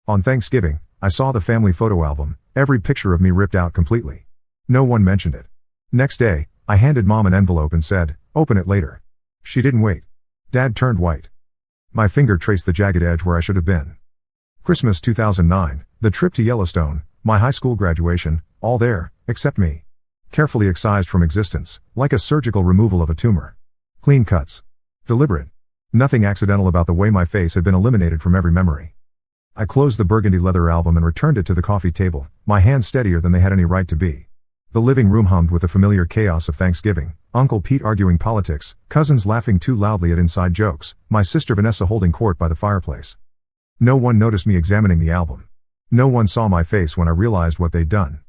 On Thanksgiving, I saw the family photo album, every picture of me ripped out completely. No one mentioned it. Next day, I handed Mom an envelope and said, "Open it later." She didn't wait. Dad turned white. My finger traced the jagged edge where I should have been. Christmas 2009, the trip to Yellowstone, my high school graduation, all there, except me. Carefully excised from existence, like a surgical removal of a tumor. Clean cuts. Deliberate. Nothing accidental about the way my face had been eliminated from every memory. I closed the burgundy leather album and returned it to the coffee table, my hands steadier than they had any right to be. The living room hummed with the familiar chaos of Thanksgiving, Uncle Pete arguing politics, cousins laughing too loudly at inside jokes, my sister Vanessa holding court by the fireplace. No one noticed me examining the album. No one saw my face when I realized what they'd done.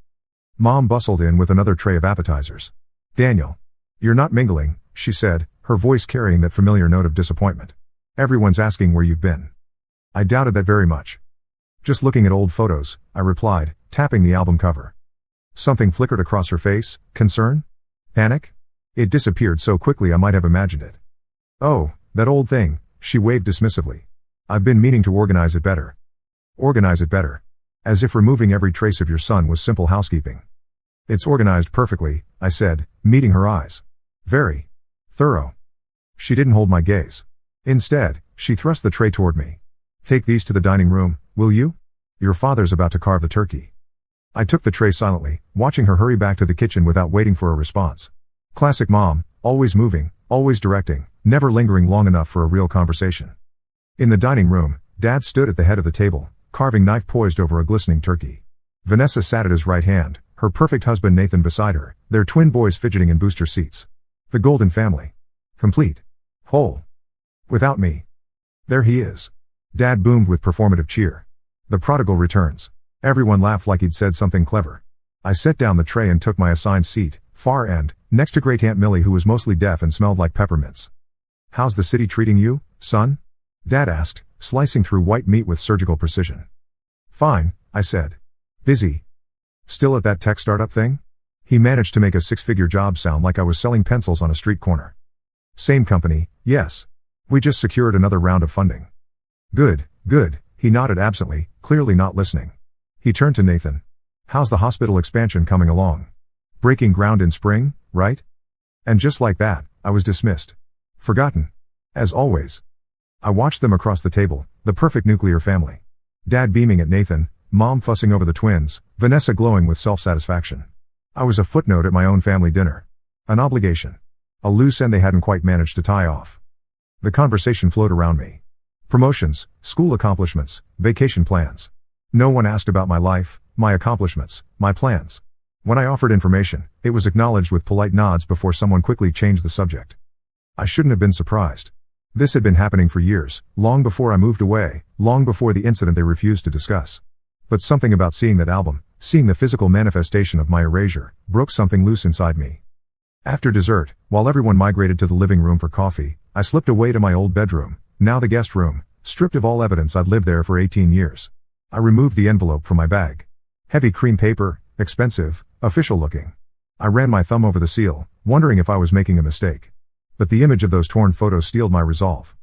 Mom bustled in with another tray of appetizers. "Daniel. You're not mingling," she said, her voice carrying that familiar note of disappointment. "Everyone's asking where you've been." I doubted that very much. "Just looking at old photos," I replied, tapping the album cover. Something flickered across her face. Concern? Panic? It disappeared so quickly I might have imagined it. "Oh, that old thing," she waved dismissively. "I've been meaning to organize it better." Organize it better. As if removing every trace of your son was simple housekeeping. "It's organized perfectly," I said, meeting her eyes. "Very thorough." She didn't hold my gaze. Instead, she thrust the tray toward me. "Take these to the dining room, will you? Your father's about to carve the turkey." I took the tray silently, watching her hurry back to the kitchen without waiting for a response. Classic Mom, always moving, always directing, never lingering long enough for a real conversation. In the dining room, Dad stood at the head of the table, carving knife poised over a glistening turkey. Vanessa sat at his right hand, her perfect husband Nathan beside her, their twin boys fidgeting in booster seats. The golden family. Complete. Whole. Without me. "There he is." Dad boomed with performative cheer. "The prodigal returns." Everyone laughed like he'd said something clever. I set down the tray and took my assigned seat, far end, next to Great Aunt Millie, who was mostly deaf and smelled like peppermints. "How's the city treating you, son?" Dad asked, slicing through white meat with surgical precision. "Fine," I said. "Busy." "Still at that tech startup thing?" He managed to make a six-figure job sound like I was selling pencils on a street corner. "Same company, yes. We just secured another round of funding." Good, he nodded absently, clearly not listening. He turned to Nathan. "How's the hospital expansion coming along? Breaking ground in spring, right?" And just like that, I was dismissed. Forgotten. As always. I watched them across the table, the perfect nuclear family. Dad beaming at Nathan, Mom fussing over the twins, Vanessa glowing with self-satisfaction. I was a footnote at my own family dinner. An obligation. A loose end they hadn't quite managed to tie off. The conversation flowed around me. Promotions, school accomplishments, vacation plans. No one asked about my life, my accomplishments, my plans. When I offered information, it was acknowledged with polite nods before someone quickly changed the subject. I shouldn't have been surprised. This had been happening for years, long before I moved away, long before the incident they refused to discuss. But something about seeing that album, seeing the physical manifestation of my erasure, broke something loose inside me. After dessert, while everyone migrated to the living room for coffee, I slipped away to my old bedroom, now the guest room, stripped of all evidence I'd lived there for 18 years. I removed the envelope from my bag. Heavy cream paper, expensive, official looking. I ran my thumb over the seal, wondering if I was making a mistake. But the image of those torn photos steeled my resolve.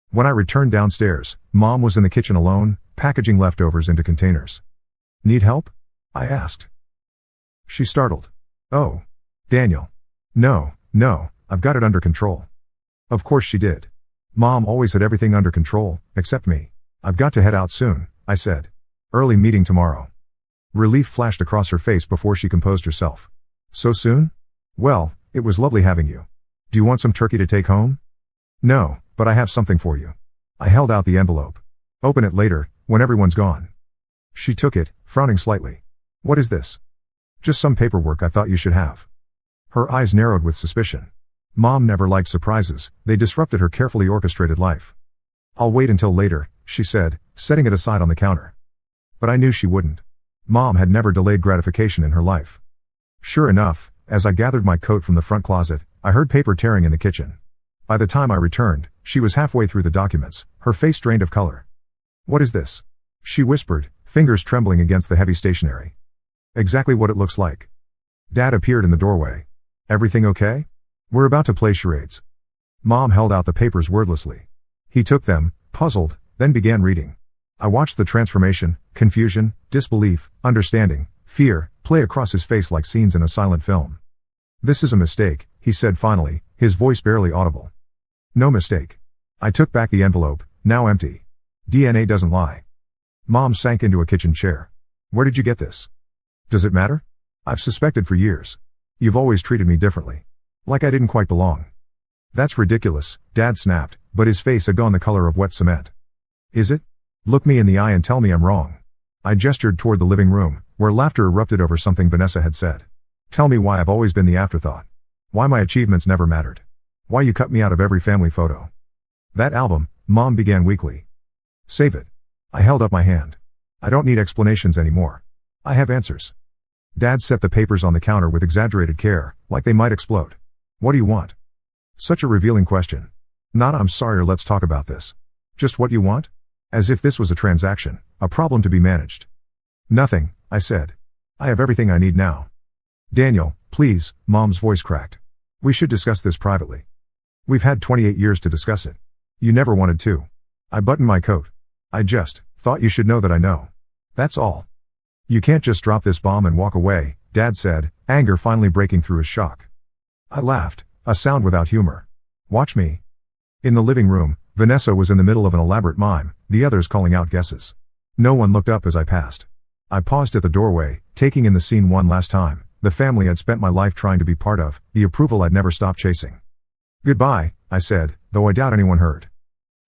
When I returned downstairs, Mom was in the kitchen alone, packaging leftovers into containers. "Need help?" I asked. She startled. "Oh. Daniel. No, I've got it under control." Of course she did. Mom always had everything under control, except me. "I've got to head out soon," I said. "Early meeting tomorrow." Relief flashed across her face before she composed herself. "So soon? Well, it was lovely having you. Do you want some turkey to take home?" "No, but I have something for you." I held out the envelope. "Open it later, when everyone's gone." She took it, frowning slightly. "What is this?" "Just some paperwork I thought you should have." Her eyes narrowed with suspicion. Mom never liked surprises, they disrupted her carefully orchestrated life. "I'll wait until later," she said, setting it aside on the counter. But I knew she wouldn't. Mom had never delayed gratification in her life. Sure enough, as I gathered my coat from the front closet, I heard paper tearing in the kitchen. By the time I returned, she was halfway through the documents, her face drained of color. "What is this?" she whispered, fingers trembling against the heavy stationery. "Exactly what it looks like." Dad appeared in the doorway. "Everything okay? We're about to play charades." Mom held out the papers wordlessly. He took them, puzzled, then began reading. I watched the transformation, confusion, disbelief, understanding, fear, play across his face like scenes in a silent film. "This is a mistake," he said finally, his voice barely audible. "No mistake." I took back the envelope, now empty. "DNA doesn't lie." Mom sank into a kitchen chair. "Where did you get this?" "Does it matter? I've suspected for years. You've always treated me differently. Like I didn't quite belong." "That's ridiculous," Dad snapped, but his face had gone the color of wet cement. "Is it? Look me in the eye and tell me I'm wrong." I gestured toward the living room, where laughter erupted over something Vanessa had said. "Tell me why I've always been the afterthought. Why my achievements never mattered. Why you cut me out of every family photo." "That album," Mom began weakly. "Save it." I held up my hand. "I don't need explanations anymore. I have answers." Dad set the papers on the counter with exaggerated care, like they might explode. "What do you want?" Such a revealing question. Not "I'm sorry" or "let's talk about this." Just "what you want?" As if this was a transaction, a problem to be managed. "Nothing," I said. "I have everything I need now." "Daniel, please," Mom's voice cracked. "We should discuss this privately. We've had 28 years to discuss it. You never wanted to." I buttoned my coat. "I just thought you should know that I know. That's all." "You can't just drop this bomb and walk away," Dad said, anger finally breaking through his shock. I laughed, a sound without humor. "Watch me." In the living room, Vanessa was in the middle of an elaborate mime, the others calling out guesses. No one looked up as I passed. I paused at the doorway, taking in the scene one last time, the family I'd spent my life trying to be part of, the approval I'd never stopped chasing. "Goodbye," I said, though I doubt anyone heard.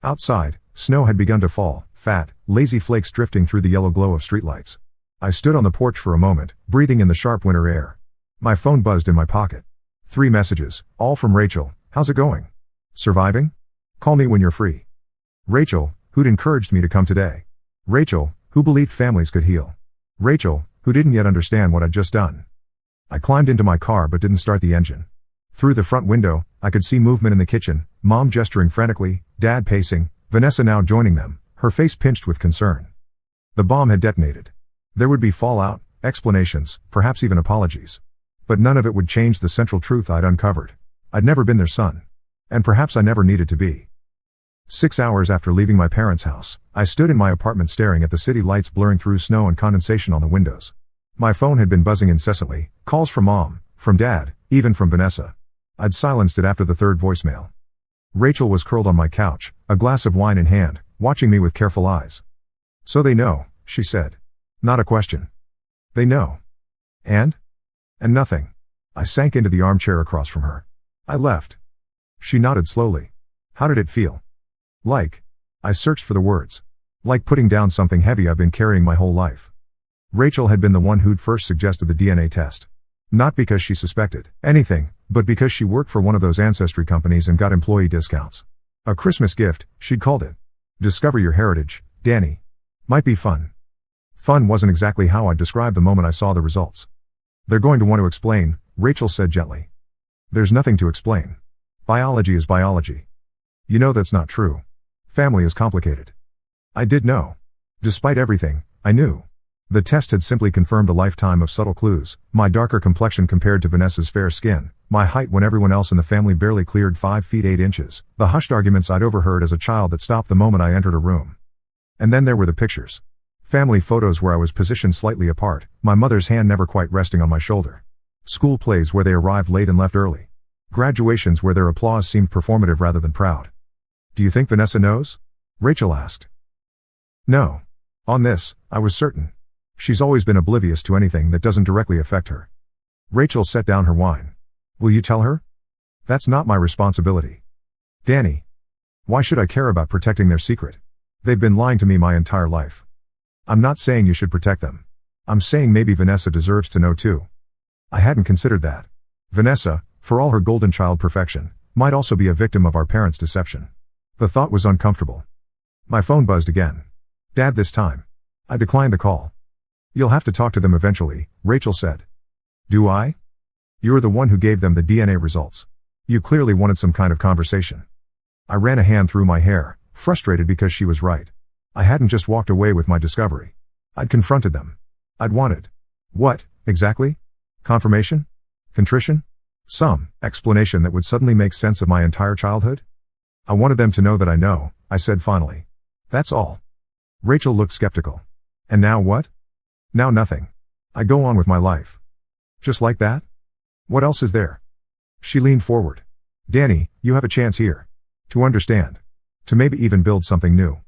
Outside, snow had begun to fall, fat, lazy flakes drifting through the yellow glow of streetlights. I stood on the porch for a moment, breathing in the sharp winter air. My phone buzzed in my pocket. 3 messages, all from Rachel. "How's it going? Surviving? Call me when you're free." Rachel, who'd encouraged me to come today. Rachel, who believed families could heal. Rachel, who didn't yet understand what I'd just done. I climbed into my car but didn't start the engine. Through the front window, I could see movement in the kitchen, Mom gesturing frantically, Dad pacing, Vanessa now joining them, her face pinched with concern. The bomb had detonated. There would be fallout, explanations, perhaps even apologies. But none of it would change the central truth I'd uncovered. I'd never been their son. And perhaps I never needed to be. 6 hours after leaving my parents' house, I stood in my apartment staring at the city lights blurring through snow and condensation on the windows. My phone had been buzzing incessantly, calls from Mom, from Dad, even from Vanessa. I'd silenced it after the 3rd voicemail. Rachel was curled on my couch, a glass of wine in hand, watching me with careful eyes. "So they know," she said. Not a question. "They know." And nothing. I sank into the armchair across from her. "I left." She nodded slowly. "How did it feel?" "Like." I searched for the words. "Like putting down something heavy I've been carrying my whole life." Rachel had been the one who'd first suggested the DNA test. Not because she suspected anything, but because she worked for one of those ancestry companies and got employee discounts. A Christmas gift, she'd called it. "Discover your heritage, Danny. Might be fun." Fun wasn't exactly how I'd describe the moment I saw the results. "They're going to want to explain," Rachel said gently. "There's nothing to explain. Biology is biology." "You know that's not true. Family is complicated." I did know. Despite everything, I knew. The test had simply confirmed a lifetime of subtle clues, my darker complexion compared to Vanessa's fair skin, my height when everyone else in the family barely cleared 5 feet 8 inches, the hushed arguments I'd overheard as a child that stopped the moment I entered a room. And then there were the pictures. Family photos where I was positioned slightly apart, my mother's hand never quite resting on my shoulder. School plays where they arrived late and left early. Graduations where their applause seemed performative rather than proud. "Do you think Vanessa knows?" Rachel asked. "No. On this, I was certain. She's always been oblivious to anything that doesn't directly affect her." Rachel set down her wine. "Will you tell her?" "That's not my responsibility." "Danny. Why should I care about protecting their secret? They've been lying to me my entire life." "I'm not saying you should protect them. I'm saying maybe Vanessa deserves to know too." I hadn't considered that. Vanessa, for all her golden child perfection, might also be a victim of our parents' deception. The thought was uncomfortable. My phone buzzed again. Dad this time. I declined the call. "You'll have to talk to them eventually," Rachel said. "Do I?" "You're the one who gave them the DNA results. You clearly wanted some kind of conversation." I ran a hand through my hair, frustrated because she was right. I hadn't just walked away with my discovery. I'd confronted them. I'd wanted. What, exactly? Confirmation? Contrition? Some explanation that would suddenly make sense of my entire childhood? "I wanted them to know that I know," I said finally. "That's all." Rachel looked skeptical. And now what? Now nothing. I go on with my life. Just like that? What else is there? She leaned forward. Danny, you have a chance here. To understand. To maybe even build something new.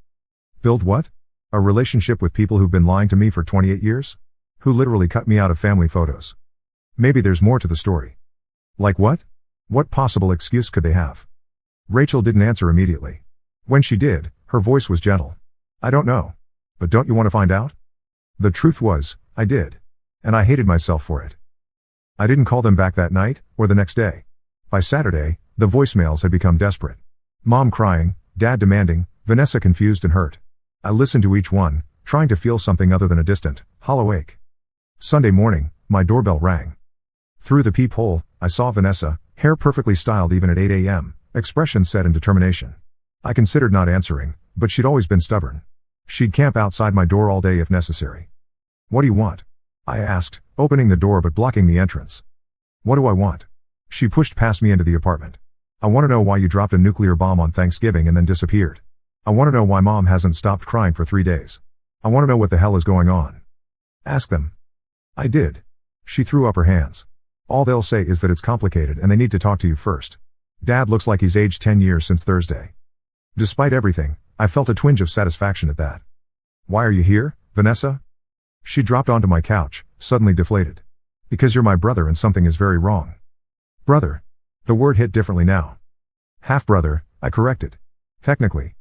Build what? A relationship with people who've been lying to me for 28 years? Who literally cut me out of family photos. Maybe there's more to the story. Like what? What possible excuse could they have? Rachel didn't answer immediately. When she did, her voice was gentle. I don't know. But don't you want to find out? The truth was, I did. And I hated myself for it. I didn't call them back that night, or the next day. By Saturday, the voicemails had become desperate. Mom crying, Dad demanding, Vanessa confused and hurt. I listened to each one, trying to feel something other than a distant, hollow ache. Sunday morning, my doorbell rang. Through the peephole, I saw Vanessa, hair perfectly styled even at 8 a.m., expression set in determination. I considered not answering, but she'd always been stubborn. She'd camp outside my door all day if necessary. What do you want? I asked, opening the door but blocking the entrance. What do I want? She pushed past me into the apartment. I want to know why you dropped a nuclear bomb on Thanksgiving and then disappeared. I want to know why Mom hasn't stopped crying for 3 days. I want to know what the hell is going on. Ask them. I did. She threw up her hands. All they'll say is that it's complicated and they need to talk to you first. Dad looks like he's aged 10 years since Thursday. Despite everything, I felt a twinge of satisfaction at that. Why are you here, Vanessa? She dropped onto my couch, suddenly deflated. Because you're my brother and something is very wrong. Brother. The word hit differently now. Half-brother, I corrected. Technically.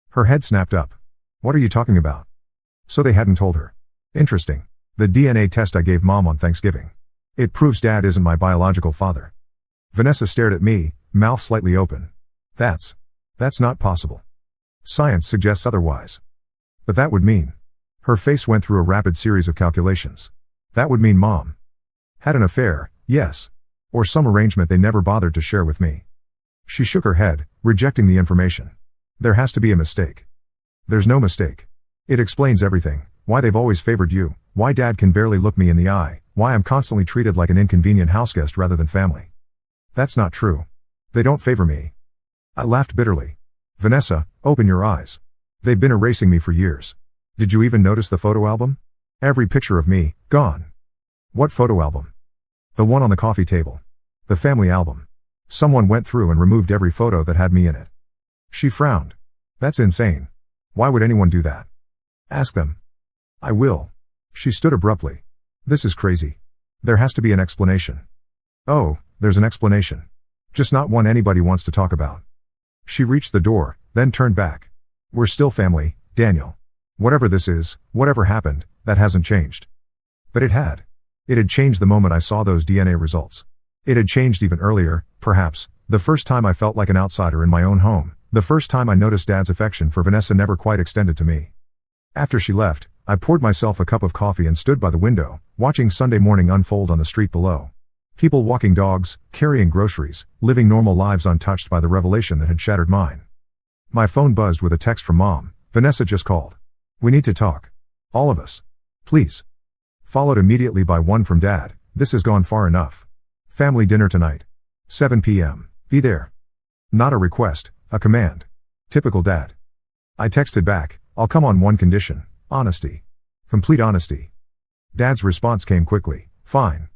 Her head snapped up. What are you talking about? So they hadn't told her. Interesting. The DNA test I gave Mom on Thanksgiving. It proves Dad isn't my biological father. Vanessa stared at me, mouth slightly open. That's not possible. Science suggests otherwise. But that would mean. Her face went through a rapid series of calculations. That would mean Mom had an affair, yes. Or some arrangement they never bothered to share with me. She shook her head, rejecting the information. There has to be a mistake. There's no mistake. It explains everything, why they've always favored you, why Dad can barely look me in the eye, why I'm constantly treated like an inconvenient houseguest rather than family. That's not true. They don't favor me. I laughed bitterly. Vanessa, open your eyes. They've been erasing me for years. Did you even notice the photo album? Every picture of me, gone. What photo album? The one on the coffee table. The family album. Someone went through and removed every photo that had me in it. She frowned. That's insane. Why would anyone do that? Ask them. I will. She stood abruptly. This is crazy. There has to be an explanation. Oh, there's an explanation. Just not one anybody wants to talk about. She reached the door, then turned back. We're still family, Daniel. Whatever this is, whatever happened, that hasn't changed. But it had. It had changed the moment I saw those DNA results. It had changed even earlier, perhaps, the first time I felt like an outsider in my own home, the first time I noticed Dad's affection for Vanessa never quite extended to me. After she left, I poured myself a cup of coffee and stood by the window, watching Sunday morning unfold on the street below. People walking dogs, carrying groceries, living normal lives untouched by the revelation that had shattered mine. My phone buzzed with a text from Mom. Vanessa just called. We need to talk. All of us. Please. Followed immediately by one from Dad. This has gone far enough. Family dinner tonight. 7 p.m. Be there. Not a request, a command. Typical Dad. I texted back, I'll come on one condition, honesty. Complete honesty. Dad's response came quickly, fine.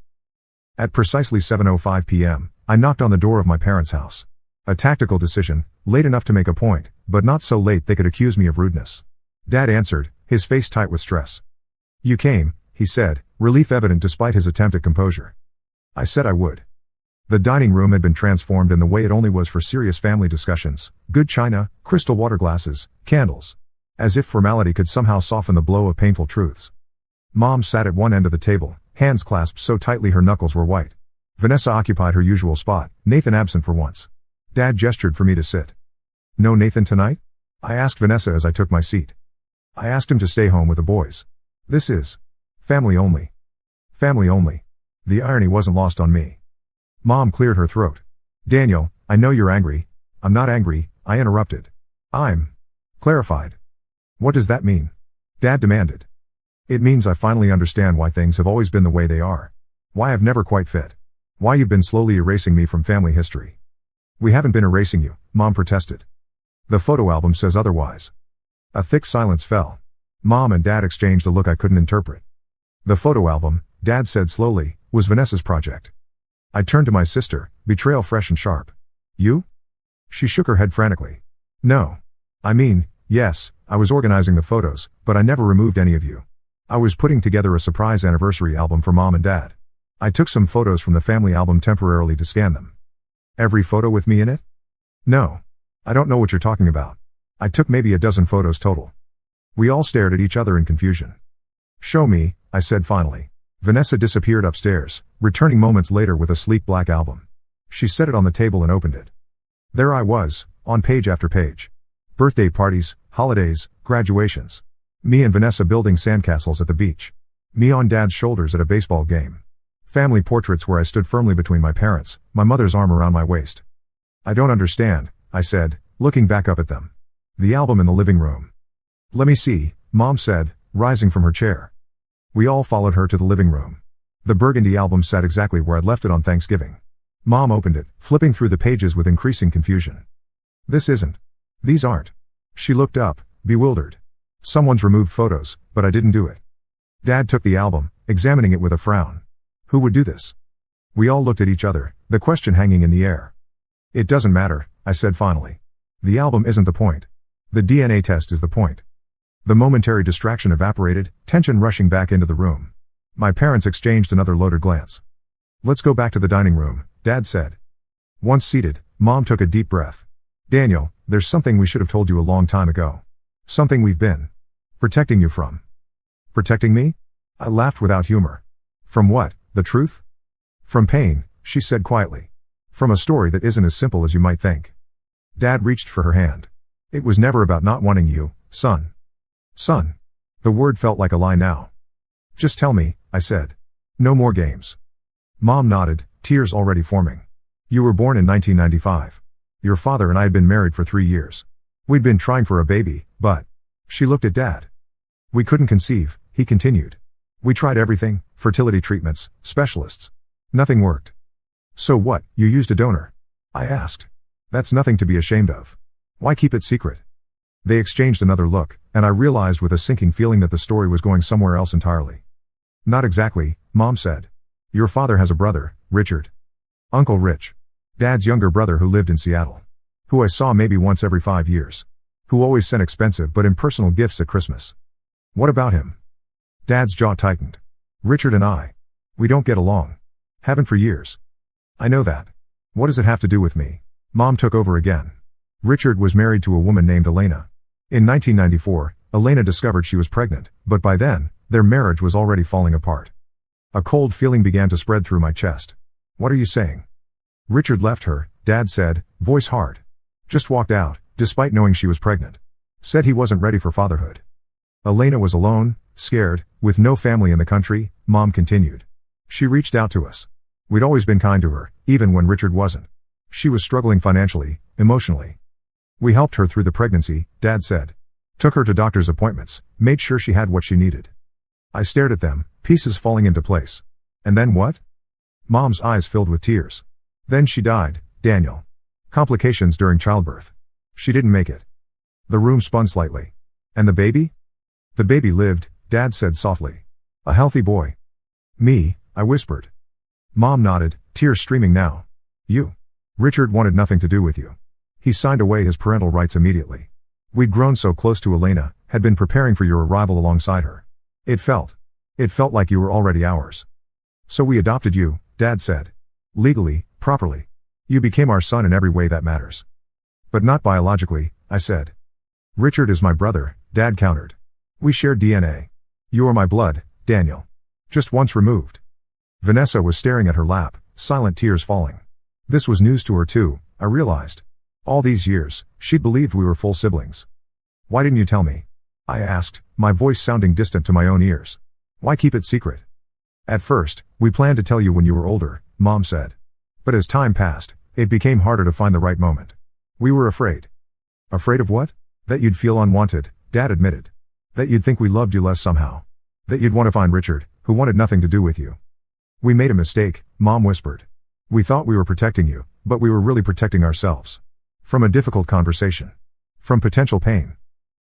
At precisely 7:05 p.m., I knocked on the door of my parents' house. A tactical decision, late enough to make a point, but not so late they could accuse me of rudeness. Dad answered, his face tight with stress. You came, he said, relief evident despite his attempt at composure. I said I would. The dining room had been transformed in the way it only was for serious family discussions, good china, crystal water glasses, candles. As if formality could somehow soften the blow of painful truths. Mom sat at one end of the table, hands clasped so tightly her knuckles were white. Vanessa occupied her usual spot, Nathan absent for once. Dad gestured for me to sit. No Nathan tonight? I asked Vanessa as I took my seat. I asked him to stay home with the boys. This is family only. Family only. The irony wasn't lost on me. Mom cleared her throat. Daniel, I know you're angry. I'm not angry, I interrupted. I'm clarified. What does that mean? Dad demanded. It means I finally understand why things have always been the way they are. Why I've never quite fit. Why you've been slowly erasing me from family history. We haven't been erasing you, Mom protested. The photo album says otherwise. A thick silence fell. Mom and Dad exchanged a look I couldn't interpret. The photo album, Dad said slowly, was Vanessa's project. I turned to my sister, betrayal fresh and sharp. You? She shook her head frantically. No. I mean, yes, I was organizing the photos, but I never removed any of you. I was putting together a surprise anniversary album for Mom and Dad. I took some photos from the family album temporarily to scan them. Every photo with me in it? No. I don't know what you're talking about. I took maybe a dozen photos total. We all stared at each other in confusion. Show me, I said finally. Vanessa disappeared upstairs, returning moments later with a sleek black album. She set it on the table and opened it. There I was, on page after page. Birthday parties, holidays, graduations. Me and Vanessa building sandcastles at the beach. Me on Dad's shoulders at a baseball game. Family portraits where I stood firmly between my parents, my mother's arm around my waist. I don't understand, I said, looking back up at them. The album in the living room. Let me see, Mom said, rising from her chair. We all followed her to the living room. The burgundy album sat exactly where I'd left it on Thanksgiving. Mom opened it, flipping through the pages with increasing confusion. This isn't. These aren't. She looked up, bewildered. Someone's removed photos, but I didn't do it. Dad took the album, examining it with a frown. Who would do this? We all looked at each other, the question hanging in the air. It doesn't matter, I said finally. The album isn't the point. The DNA test is the point. The momentary distraction evaporated, tension rushing back into the room. My parents exchanged another loaded glance. Let's go back to the dining room, Dad said. Once seated, Mom took a deep breath. Daniel, there's something we should have told you a long time ago. Something we've been protecting you from. Protecting me? I laughed without humor. From what, the truth? From pain, she said quietly. From a story that isn't as simple as you might think. Dad reached for her hand. It was never about not wanting you, son. Son. The word felt like a lie now. Just tell me, I said. No more games. Mom nodded, tears already forming. You were born in 1995. Your father and I had been married for 3 years. We'd been trying for a baby, but... She looked at Dad. We couldn't conceive, he continued. We tried everything, fertility treatments, specialists. Nothing worked. So what, you used a donor? I asked. That's nothing to be ashamed of. Why keep it secret? They exchanged another look, and I realized with a sinking feeling that the story was going somewhere else entirely. Not exactly, Mom said. Your father has a brother, Richard. Uncle Rich. Dad's younger brother who lived in Seattle. Who I saw maybe once every 5 years. Who always sent expensive but impersonal gifts at Christmas. What about him? Dad's jaw tightened. Richard and I. We don't get along. Haven't for years. I know that. What does it have to do with me? Mom took over again. Richard was married to a woman named Elena. In 1994, Elena discovered she was pregnant, but by then, their marriage was already falling apart. A cold feeling began to spread through my chest. What are you saying? Richard left her, Dad said, voice hard. Just walked out, despite knowing she was pregnant. Said he wasn't ready for fatherhood. Elena was alone, scared, with no family in the country, Mom continued. She reached out to us. We'd always been kind to her, even when Richard wasn't. She was struggling financially, emotionally. We helped her through the pregnancy, Dad said. Took her to doctor's appointments, made sure she had what she needed. I stared at them, pieces falling into place. And then what? Mom's eyes filled with tears. Then she died, Daniel. Complications during childbirth. She didn't make it. The room spun slightly. And the baby? The baby lived, Dad said softly. A healthy boy. Me, I whispered. Mom nodded, tears streaming now. You. Richard wanted nothing to do with you. He signed away his parental rights immediately. We'd grown so close to Elena, had been preparing for your arrival alongside her. It felt like you were already ours. So we adopted you, Dad said. Legally, properly. You became our son in every way that matters. But not biologically, I said. Richard is my brother, Dad countered. We share DNA. You are my blood, Daniel. Just once removed. Vanessa was staring at her lap, silent tears falling. This was news to her too, I realized. All these years, she'd believed we were full siblings. Why didn't you tell me? I asked, my voice sounding distant to my own ears. Why keep it secret? At first, we planned to tell you when you were older, Mom said. But as time passed, it became harder to find the right moment. We were afraid. Afraid of what? That you'd feel unwanted, Dad admitted. That you'd think we loved you less somehow. That you'd want to find Richard, who wanted nothing to do with you. We made a mistake, Mom whispered. We thought we were protecting you, but we were really protecting ourselves. From a difficult conversation. From potential pain.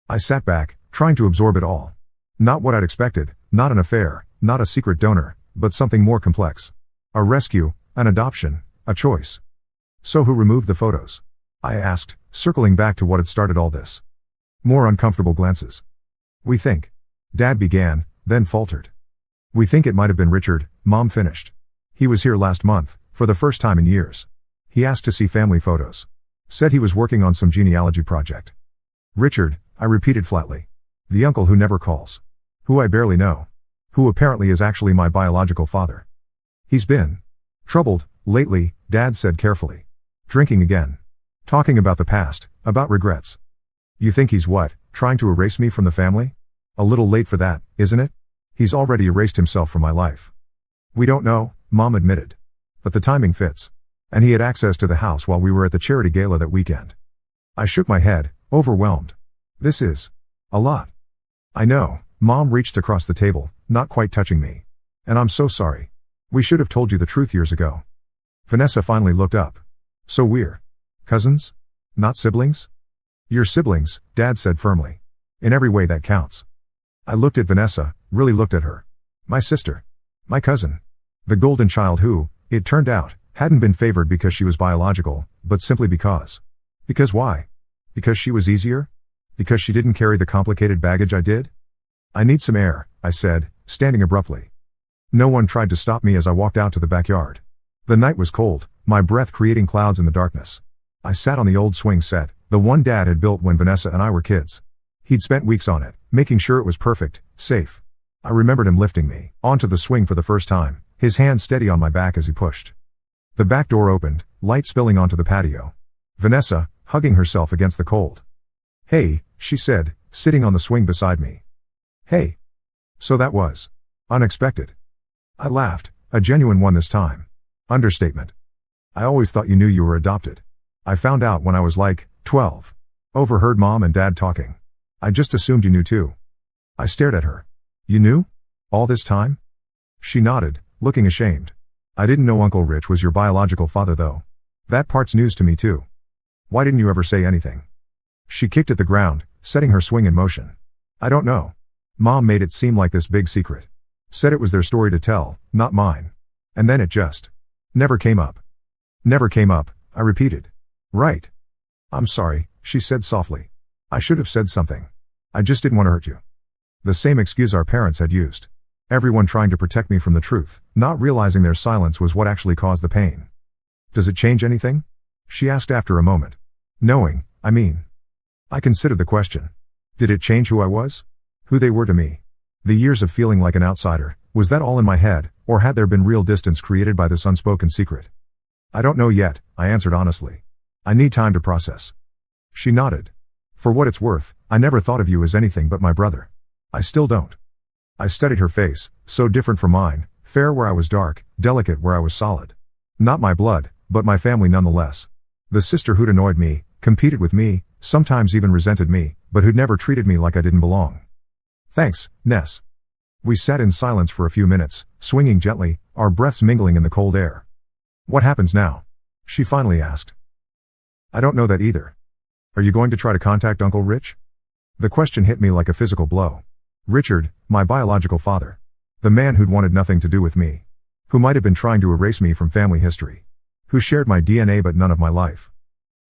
I sat back, trying to absorb it all. Not what I'd expected, not an affair, not a secret donor, but something more complex. A rescue, an adoption, a choice. So who removed the photos? I asked, circling back to what had started all this. More uncomfortable glances. We think. Dad began, then faltered. We think it might have been Richard, Mom finished. He was here last month, for the first time in years. He asked to see family photos. Said he was working on some genealogy project. Richard, I repeated flatly. The uncle who never calls. Who I barely know. Who apparently is actually my biological father. He's been troubled lately, Dad said carefully. Drinking again. Talking about the past, about regrets. You think he's what, trying to erase me from the family? A little late for that, isn't it? He's already erased himself from my life. We don't know, Mom admitted. But the timing fits. And he had access to the house while we were at the charity gala that weekend. I shook my head, overwhelmed. This is a lot. I know, Mom reached across the table, not quite touching me. And I'm so sorry. We should have told you the truth years ago. Vanessa finally looked up. So we're cousins? Not siblings? You're siblings, Dad said firmly. In every way that counts. I looked at Vanessa, really looked at her. My sister. My cousin. The golden child who, it turned out, hadn't been favored because she was biological, but simply because. Because why? Because she was easier? Because she didn't carry the complicated baggage I did? I need some air, I said, standing abruptly. No one tried to stop me as I walked out to the backyard. The night was cold, my breath creating clouds in the darkness. I sat on the old swing set, the one Dad had built when Vanessa and I were kids. He'd spent weeks on it, making sure it was perfect, safe. I remembered him lifting me onto the swing for the first time, his hand steady on my back as he pushed. The back door opened, light spilling onto the patio. Vanessa, hugging herself against the cold. Hey, she said, sitting on the swing beside me. Hey. So that was unexpected. I laughed, a genuine one this time. Understatement. I always thought you knew you were adopted. I found out when I was like 12. Overheard Mom and Dad talking. I just assumed you knew too. I stared at her. You knew? All this time? She nodded, looking ashamed. I didn't know Uncle Rich was your biological father though. That part's news to me too. Why didn't you ever say anything? She kicked at the ground, setting her swing in motion. I don't know. Mom made it seem like this big secret. Said it was their story to tell, not mine. And then it just never came up. Never came up, I repeated. Right. I'm sorry, she said softly. I should have said something. I just didn't want to hurt you. The same excuse our parents had used. Everyone trying to protect me from the truth, not realizing their silence was what actually caused the pain. Does it change anything? She asked after a moment. Knowing, I mean. I considered the question. Did it change who I was? Who they were to me? The years of feeling like an outsider, was that all in my head, or had there been real distance created by this unspoken secret? I don't know yet, I answered honestly. I need time to process. She nodded. For what it's worth, I never thought of you as anything but my brother. I still don't. I studied her face, so different from mine, fair where I was dark, delicate where I was solid. Not my blood, but my family nonetheless. The sister who'd annoyed me, competed with me, sometimes even resented me, but who'd never treated me like I didn't belong. Thanks, Ness. We sat in silence for a few minutes, swinging gently, our breaths mingling in the cold air. What happens now? She finally asked. I don't know that either. Are you going to try to contact Uncle Rich? The question hit me like a physical blow. Richard, my biological father. The man who'd wanted nothing to do with me. Who might have been trying to erase me from family history. Who shared my DNA but none of my life.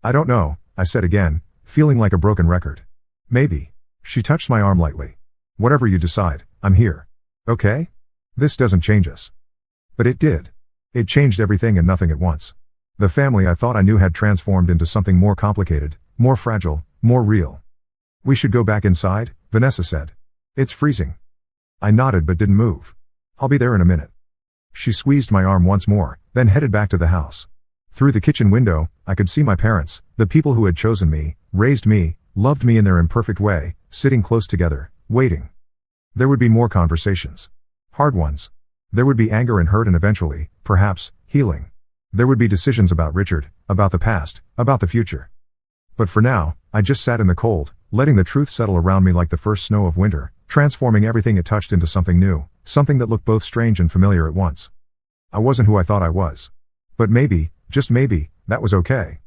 I don't know, I said again, feeling like a broken record. Maybe. She touched my arm lightly. Whatever you decide, I'm here. Okay? This doesn't change us. But it did. It changed everything and nothing at once. The family I thought I knew had transformed into something more complicated, more fragile, more real. We should go back inside, Vanessa said. It's freezing. I nodded but didn't move. I'll be there in a minute. She squeezed my arm once more, then headed back to the house. Through the kitchen window, I could see my parents, the people who had chosen me, raised me, loved me in their imperfect way, sitting close together, waiting. There would be more conversations. Hard ones. There would be anger and hurt and eventually, perhaps, healing. There would be decisions about Richard, about the past, about the future. But for now, I just sat in the cold, letting the truth settle around me like the first snow of winter, transforming everything it touched into something new, something that looked both strange and familiar at once. I wasn't who I thought I was. But maybe, just maybe, that was okay.